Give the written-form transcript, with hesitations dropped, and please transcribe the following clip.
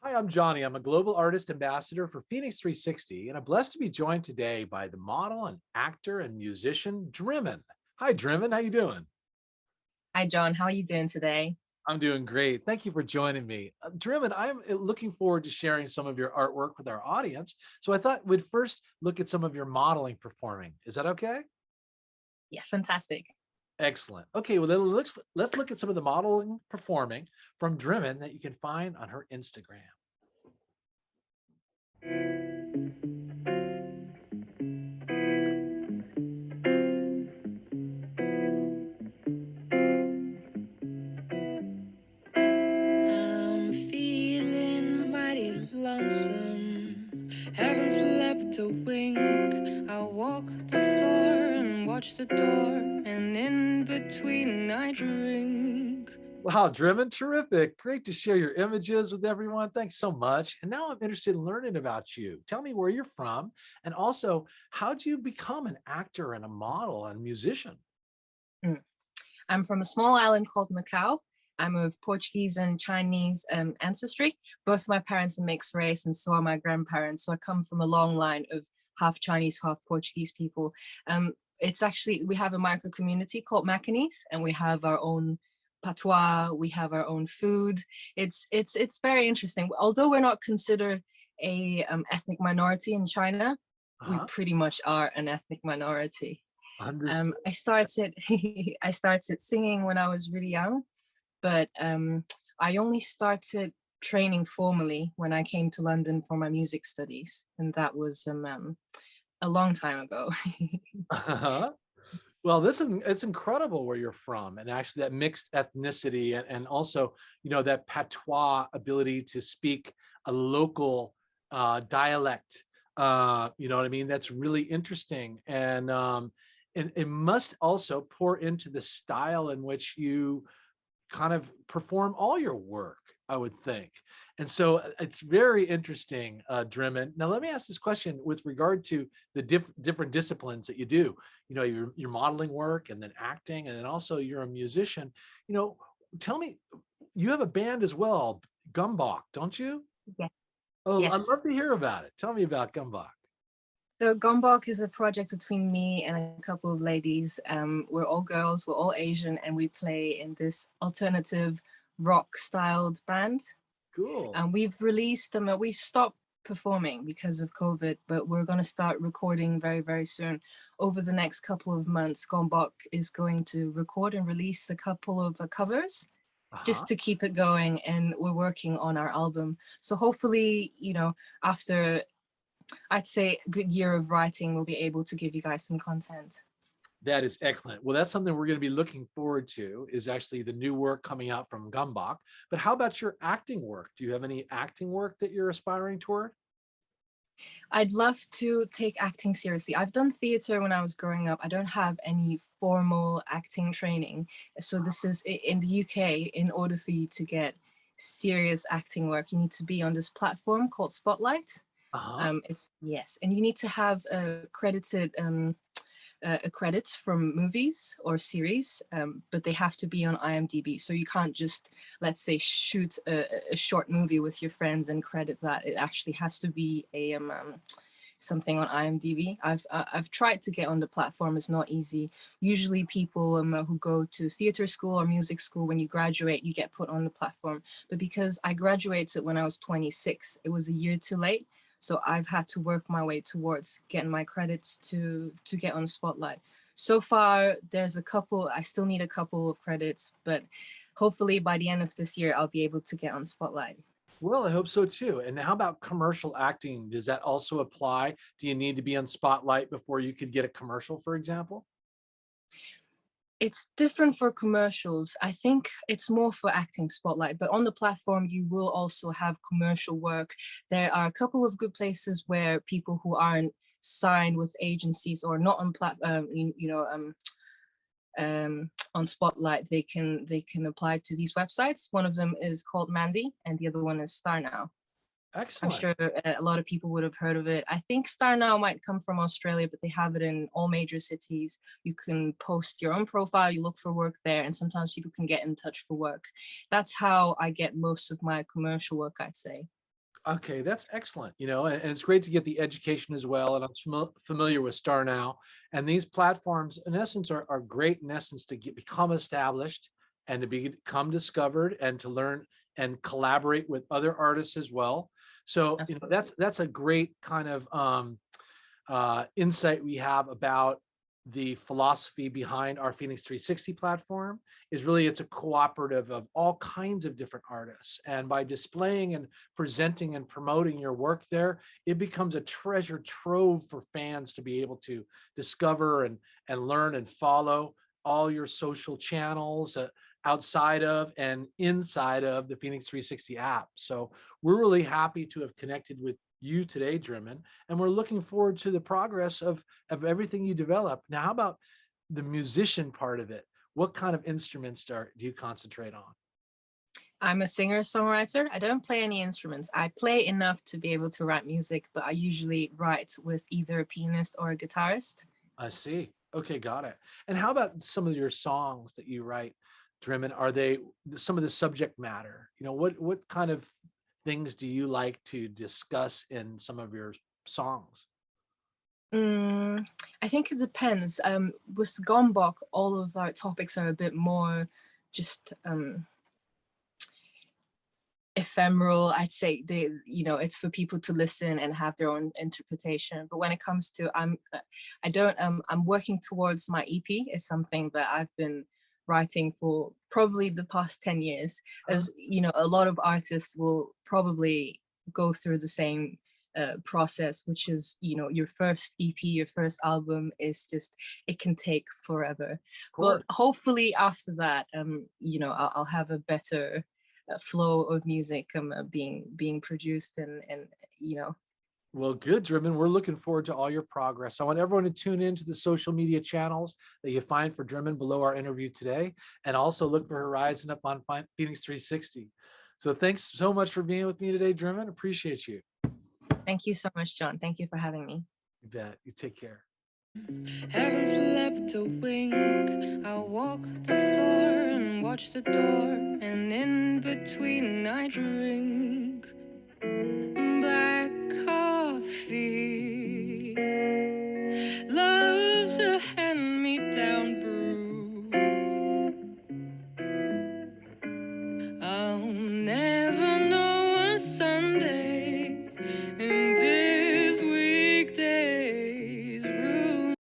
Hi, I'm Johnny. I'm a global artist ambassador for FENIX360, and I'm blessed to be joined today by the model and actor and musician DRIMMINN. Hi, DRIMMINN. How you doing? Hi, John. How are you doing today? I'm doing great. Thank you for joining me. DRIMMINN, I'm looking forward to sharing some of your artwork with our audience. So I thought we'd first look at some of your modeling performing. Is that okay? Yeah, fantastic. Excellent. Okay, well then let's look at some of the modeling performing from DRIMMINN that you can find on her Instagram. I'm feeling mighty lonesome. Haven't slept a wink. I walk the floor and watch the door, and in between I drink. Wow, Driven, terrific. Great to share your images with everyone. Thanks so much. And now I'm interested in learning about you. Tell me where you're from. And also, how'd you become an actor and a model and musician? Mm. I'm from a small island called Macao. I'm of Portuguese and Chinese ancestry. Both my parents are mixed race, and so are my grandparents. So I come from a long line of half Chinese, half Portuguese people. It's actually, we have a micro community called Macanese, and we have our own patois. We have our own food. It's very interesting. Although we're not considered a ethnic minority in China, we Uh-huh. pretty much are an ethnic minority. Understood. I started I started singing when I was really young, but I only started training formally when I came to London for my music studies, and that was a long time ago. Uh-huh. Well, it's incredible where you're from, and actually that mixed ethnicity, and also, that patois ability to speak a local dialect. You know what I mean? That's really interesting, and it must also pour into the style in which you kind of perform all your work, I would think. And so it's very interesting, Drimmon. Now, let me ask this question with regard to the different disciplines that you do. Your modeling work, and then acting, and then also you're a musician. You know, Tell me, you have a band as well, Gumbach, don't you? Yeah. Oh, I'd Yes. love to hear about it. Tell me about Gumbach. So Gombok is a project between me and a couple of ladies. We're all girls, we're all Asian, and we play in this alternative rock styled band. Cool. And we've released them. We've stopped performing because of COVID, but we're going to start recording very, very soon. Over the next couple of months, Gombok is going to record and release a couple of covers Uh-huh. just to keep it going. And we're working on our album. So hopefully, after I'd say a good year of writing, we'll be able to give you guys some content. That is excellent. Well, that's something we're going to be looking forward to, is actually the new work coming out from Gumbach. But how about your acting work? Do you have any acting work that you're aspiring toward? I'd love to take acting seriously. I've done theater when I was growing up. I don't have any formal acting training. So this is in the UK, in order for you to get serious acting work, you need to be on this platform called Spotlight. Uh-huh. It's yes, and you need to have credits from movies or series, but they have to be on IMDb. So you can't just, let's say, shoot a short movie with your friends and credit that. It actually has to be a something on IMDb. I've tried to get on the platform. It's not easy. Usually, people who go to theater school or music school, when you graduate, you get put on the platform. But because I graduated when I was 26, it was a year too late. So I've had to work my way towards getting my credits to get on Spotlight. So far, there's a couple. I still need a couple of credits, but hopefully by the end of this year, I'll be able to get on Spotlight. Well, I hope so too. And how about commercial acting? Does that also apply? Do you need to be on Spotlight before you could get a commercial, for example? It's different for commercials. I think it's more for acting Spotlight, but on the platform, you will also have commercial work. There are a couple of good places where people who aren't signed with agencies or not on on Spotlight, they can apply to these websites. One of them is called Mandy, and the other one is Star Now. I'm Excellent. sure a lot of people would have heard of it. I think Star Now might come from Australia, but they have it in all major cities. You can post your own profile, you look for work there, and sometimes people can get in touch for work. That's how I get most of my commercial work, I'd say. Okay, that's excellent. And it's great to get the education as well. And I'm familiar with Star Now, and these platforms, in essence, are great in essence to become established and to become discovered and to learn and collaborate with other artists as well. So, Absolutely. that's a great kind of insight we have about the philosophy behind our Phoenix 360 platform is really it's a cooperative of all kinds of different artists. And by displaying and presenting and promoting your work there, it becomes a treasure trove for fans to be able to discover and learn and follow all your social channels outside of and inside of the Phoenix 360 app. So we're really happy to have connected with you today, Drimmin, and we're looking forward to the progress of everything you develop. Now, how about the musician part of it? What kind of instruments do you concentrate on? I'm a singer-songwriter. I don't play any instruments. I play enough to be able to write music, but I usually write with either a pianist or a guitarist. I see. Okay, got it. And how about some of your songs that you write, Drimmin? Are they some of the subject matter? What kind of things do you like to discuss in some of your songs? Mm, I think it depends. With Gombok, all of our topics are a bit more just ephemeral. I'd say it's for people to listen and have their own interpretation. But when it comes to I don't I'm working towards my EP is something that I've been writing for probably the past 10 years. Uh, As a lot of artists will probably go through the same process, which is your first EP, your first album is just, it can take forever. of But course. hopefully after that, I'll have a better flow of music being produced, and you know Well, good, Driven. We're looking forward to all your progress. I want everyone to tune in to the social media channels that you find for Driven below our interview today, and also look for Horizon up on Phoenix 360. So thanks so much for being with me today, Driven. Appreciate you. Thank you so much, John. Thank you for having me. You bet. You take care. Haven't slept a wink. I walk the floor and watch the door, and in between I drink black coffee. Love's a hand me down.